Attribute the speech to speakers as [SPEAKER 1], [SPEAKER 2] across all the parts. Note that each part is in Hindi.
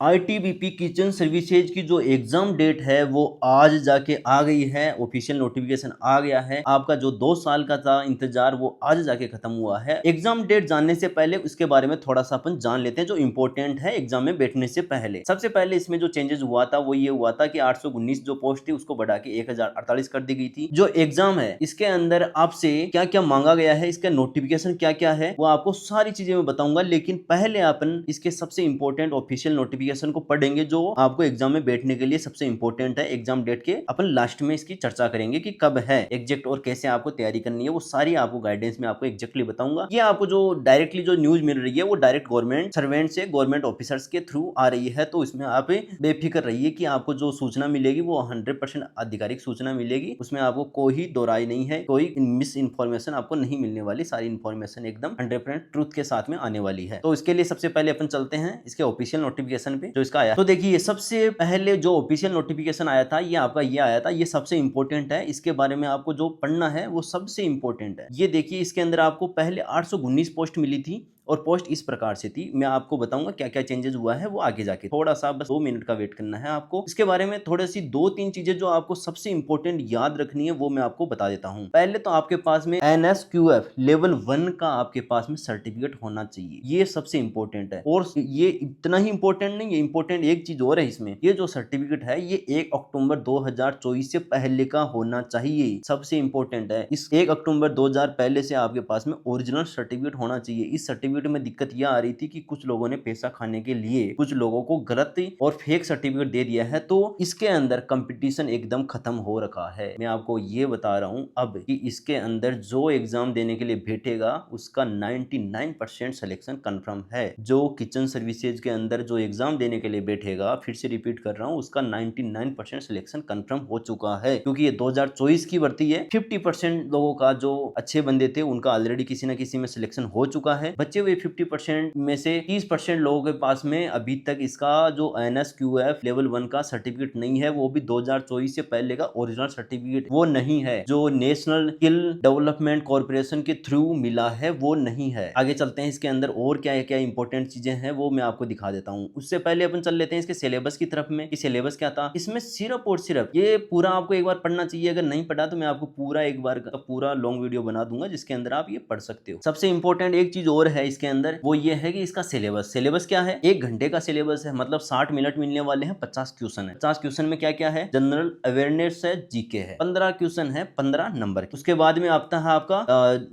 [SPEAKER 1] आईटीबीपी किचन सर्विसेज की जो एग्जाम डेट है वो आज जाके आ गई है। ऑफिशियल नोटिफिकेशन आ गया है। आपका जो 2 साल का था इंतजार वो आज जाके खत्म हुआ है। एग्जाम डेट जानने से पहले उसके बारे में थोड़ा सा अपन जान लेते हैं जो इंपॉर्टेंट है एग्जाम में बैठने से पहले। सबसे पहले इसमें जो चेंजेस हुआ था वो ये हुआ था कि 819 जो पोस्ट थी उसको बढ़ा के 1048 कर दी गई थी। जो एग्जाम है इसके अंदर आपसे क्या क्या मांगा गया है, इसका नोटिफिकेशन क्या क्या है, वो आपको सारी चीजें मैं बताऊंगा। लेकिन पहले अपन इसके सबसे इंपॉर्टेंट ऑफिशियल नोटिफिकेशन को पढ़ेंगे जो आपको एग्जाम में बैठने के लिए सबसे इंपॉर्टेंट है। एग्जाम डेट के अपन लास्ट में इसकी चर्चा करेंगे कि कब है एग्जैक्ट और कैसे आपको तैयारी करनी है, वो सारी आपको गाइडेंस में आपको एग्जैक्टली बताऊंगा। ये आपको जो डायरेक्टली जो न्यूज मिल रही है वो डायरेक्ट गवर्नमेंट सर्वेंट से, गवर्नमेंट ऑफिसर्स के थ्रू आ रही है। तो इसमें आप बेफिक्र रहिए कि आपको जो सूचना मिलेगी वो 100% आधिकारिक सूचना मिलेगी। उसमें आपको कोई दोराई नहीं है, कोई मिस इन्फॉर्मेशन आपको नहीं मिलने वाली। सारी इन्फॉर्मेशन एकदम 100% ट्रूथ के साथ में आने वाली है। तो इसके लिए सबसे पहले अपन चलते हैं इसके ऑफिशियल नोटिफिकेशन पे जो इसका आया। तो देखिए सबसे पहले जो ऑफिशियल नोटिफिकेशन आया था ये आपका ये आया था। ये सबसे इंपॉर्टेंट है, इसके बारे में आपको जो पढ़ना है वो सबसे इंपॉर्टेंट है। ये देखिए इसके अंदर आपको पहले 819 पोस्ट मिली थी और पोस्ट इस प्रकार से थी। मैं आपको बताऊंगा क्या क्या चेंजेस हुआ है वो आगे जाके। थोड़ा सा बस 2 मिनट का वेट करना है आपको। इसके बारे में थोड़ी सी 2-3 चीजें जो आपको सबसे इंपॉर्टेंट याद रखनी है वो मैं आपको बता देता हूं। पहले तो आपके पास में NSQF लेवल 1 का आपके पास में सर्टिफिकेट होना चाहिए। ये सबसे इंपॉर्टेंट है और ये इतना ही इंपॉर्टेंट नहीं है, इंपॉर्टेंट एक चीज और है इसमें। ये जो सर्टिफिकेट है ये 1 अक्टूबर 2024 से पहले का होना चाहिए। सबसे इंपॉर्टेंट है, इस 1 अक्टूबर 2000 पहले से आपके पास में ओरिजिनल सर्टिफिकेट होना चाहिए। इस सर्टिफिकेट में दिक्कत यह आ रही थी कि कुछ लोगों ने पैसा खाने के लिए कुछ लोगों को गलत और फेक सर्टिफिकेट दे दिया है। तो इसके अंदर कंपटीशन एकदम खत्म हो रखा है। मैं आपको ये बता रहा हूं अब कि इसके अंदर जो एग्जाम देने के लिए बैठेगा उसका 99% सिलेक्शन कंफर्म है। जो किचन सर्विसेज के अंदर जो एग्जाम देने के लिए बैठेगा, फिर से रिपीट कर रहा हूं, उसका 99% सिलेक्शन कंफर्म हो चुका है। क्योंकि ये 2024 की भर्ती है। 50% लोगों का जो अच्छे बंदे थे उनका ऑलरेडी किसी न किसी में सिलेक्शन हो चुका है। बच्चे हुए 50% में से 30% लोगों के पास में अभी तक इसका जो NSQF लेवल 1 का सर्टिफिकेट नहीं है। वो भी 2024 से पहले का ओरिजिनल सर्टिफिकेट वो नहीं है। जो नेशनल स्किल डेवलपमेंट कॉर्पोरेशन के थ्रू मिला है वो नहीं है। आगे चलते हैं इसके अंदर और क्या क्या इंपॉर्टेंट चीजें हैं वो मैं आपको दिखा देता हूँ। उससे पहले अपन चल लेते हैं इसके सिलेबस की तरफ में कि सिलेबस क्या था। इसमें सिर्फ और सिर्फ ये पूरा आपको एक बार पढ़ना चाहिए। अगर नहीं पढ़ा तो मैं आपको पूरा एक बार का पूरा लॉन्ग वीडियो बना दूंगा जिसके अंदर आप ये पढ़ सकते हो। सबसे इंपॉर्टेंट एक चीज और है इसके अंदर, वो ये है कि इसका सिलेबस क्या है। 1 घंटे का सिलेबस है, मतलब 60 मिनट मिलने वाले हैं। 50 क्वेश्चन है। 50 क्वेश्चन में क्या क्या है, जनरल अवेयरनेस है, जीके है। 15 क्वेश्चन है, 15 नंबर। उसके बाद में आता है आपका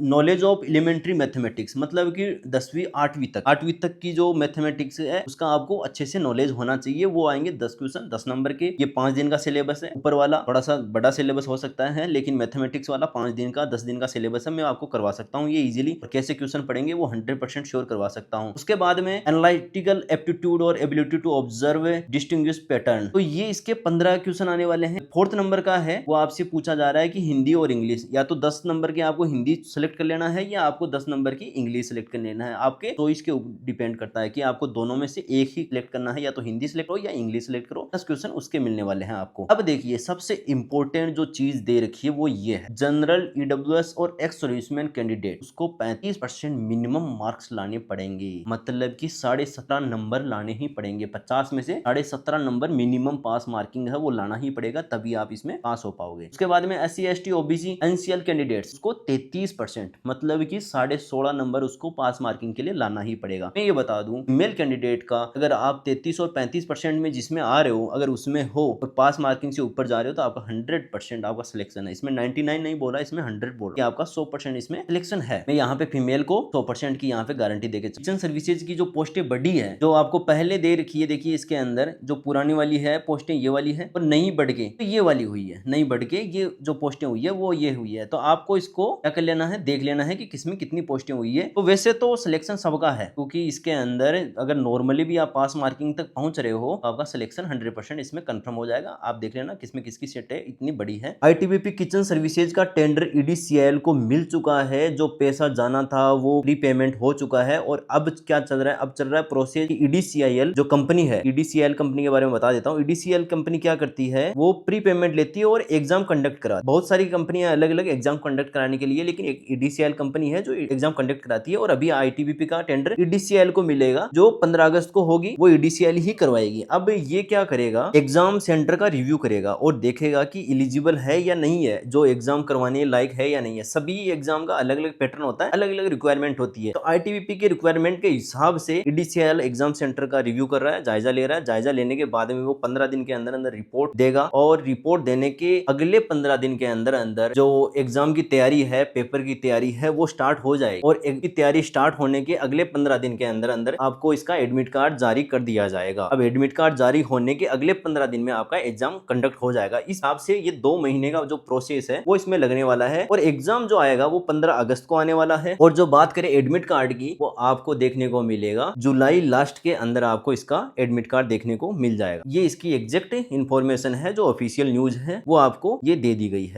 [SPEAKER 1] नॉलेज ऑफ एलिमेंट्री मैथमेटिक्स, मतलब कि 10वीं 8वीं तक की जो मैथमेटिक्स है उसका आपको अच्छे से नॉलेज होना चाहिए। वो आएंगे 10 क्वेश्चन 10 नंबर के। ये 5 दिन का सिलेबस है। ऊपर वाला थोड़ा सा बड़ा सिलेबस हो सकता है लेकिन मैथमेटिक्स वाला 5 दिन का 10 दिन का सिलेबस है। मैं आपको करवा सकता हूँ ये इजीली। कैसे क्वेश्चन पढ़ेंगे वो 100% श्योर करवा सकता हूं। उसके बाद में एनालिटिकल एप्टीट्यूड और ability to observe distinguish pattern, तो ये इसके 15 क्वेश्चन आने वाले हैं। 4th नंबर का है वो आपसे पूछा जा रहा है कि हिंदी और इंग्लिश, या तो 10 नंबर के आपको हिंदी सेलेक्ट कर लेना है या आपको 10 नंबर की इंग्लिश सेलेक्ट कर लेना है। आपके चॉइस के ऊपर डिपेंड करता है कि आपको दोनों में से एक ही सिलेक्ट करना है, या तो हिंदी सेलेक्ट करो या इंग्लिश सेलेक्ट करो। 10 क्वेश्चन उसके मिलने वाले हैं आपको। अब देखिए सबसे इंपॉर्टेंट जो चीज दे रखी है वो ये है, जनरल EWS और एक्स सर्विसमैन कैंडिडेट उसको 35% मिनिमम मार्क्स लाने पड़ेंगे। मतलब कि 17.5 नंबर लाने ही पड़ेंगे। 50 में से 17.5 नंबर मिनिमम पास मार्किंग है वो लाना ही पड़ेगा, तभी आप इसमें पास हो पाओगे। उसके बाद में SC ST OBC NCL candidates उसको 33%, मतलब कि 16.5 नंबर उसको पास मार्किंग के लिए लाना ही पड़ेगा। मैं ये बता दूं मेल कैंडिडेट का अगर आप 33 और 35% में जिसमें आ रहे हो, अगर उसमें हो और पास मार्किंग से ऊपर जा रहे हो तो आपका 100% आपका सिलेक्शन है। इसमें 99 नहीं बोला, इसमें 100 बोला, आपका 100% इसमें सिलेक्शन है। मैं यहाँ पे फीमेल को 100% की यहाँ पे गारंटी देके किचन सर्विसेज की जो पोस्टें बढ़ी है जो आपको पहले दे रखी है, देखिए इसके अंदर जो पुरानी वाली है पोस्टें ये वाली है और नहीं बढ़ के तो ये वाली हुई है। नहीं बढ़ के ये जो पोस्टें हुई है वो ये हुई है। तो आपको इसको क्या कर लेना है, देख लेना है कि किसमें कितनी पोस्टें हुई है। तो वैसे तो सिलेक्शन सबका है क्योंकि इसके अंदर अगर नॉर्मली भी आप पास मार्किंग तक पहुंच रहे हो तो आपका सिलेक्शन 100% इसमें कंफर्म हो जाएगा। आप देख लेना किसमें किसकी सीट है, इतनी बड़ी है। ITBP किचन सर्विसेज का टेंडर EDCL को मिल चुका है। जो पैसा जाना था वो प्रीपेमेंट हो चुका है। और अब क्या चल रहा है, अब चल रहा है प्रोसेस EDCIL जो कंपनी है, EDCIL कंपनी के बारे में बता देता हूँ। EDCIL कंपनी क्या करती है, वो प्री पेमेंट लेती है और एग्जाम कंडक्ट कराती है। बहुत सारी कंपनियां अलग अलग एग्जाम कंडक्ट कराने के लिए, लेकिन एक EDCIL कंपनी है जो एग्जाम कंडक्ट कराती है। और अभी ITBP का टेंडर EDCIL को मिलेगा, जो 15 अगस्त को होगी, वो EDCIL ही करवाएगी। अब ये क्या करेगा, एग्जाम सेंटर का रिव्यू करेगा और देखेगा कि एलिजिबल है या नहीं है, जो एग्जाम करवाने लायक है या नहीं है। सभी एग्जाम का अलग अलग पैटर्न होता है, अलग अलग रिक्वायरमेंट होती है। तो ITBP के रिक्वायरमेंट के हिसाब से EDCIL एग्जाम सेंटर का रिव्यू कर रहा है, जायजा ले रहा है। जायजा लेने के बाद में वो 15 दिन के अंदर अंदर रिपोर्ट देगा, और रिपोर्ट देने के अगले 15 दिन के अंदर अंदर जो एग्जाम की तैयारी है, पेपर की तैयारी है, वो स्टार्ट हो जाएगी। और की तैयारी स्टार्ट होने के अगले 15 दिन के अंदर अंदर आपको इसका एडमिट कार्ड जारी कर दिया जाएगा। अब एडमिट कार्ड जारी होने के अगले 15 दिन में आपका एग्जाम कंडक्ट हो जाएगा। इस हिसाब से ये 2 महीने का जो प्रोसेस है वो इसमें लगने वाला है। और एग्जाम जो आएगा वो 15 अगस्त को आने वाला है। और जो बात करें एडमिट कार्ड की, वो आपको देखने को मिलेगा जुलाई लास्ट के अंदर, आपको इसका एडमिट कार्ड देखने को मिल जाएगा। ये इसकी एग्जैक्ट इंफॉर्मेशन है, जो ऑफिशियल न्यूज है वो आपको ये दे दी गई है।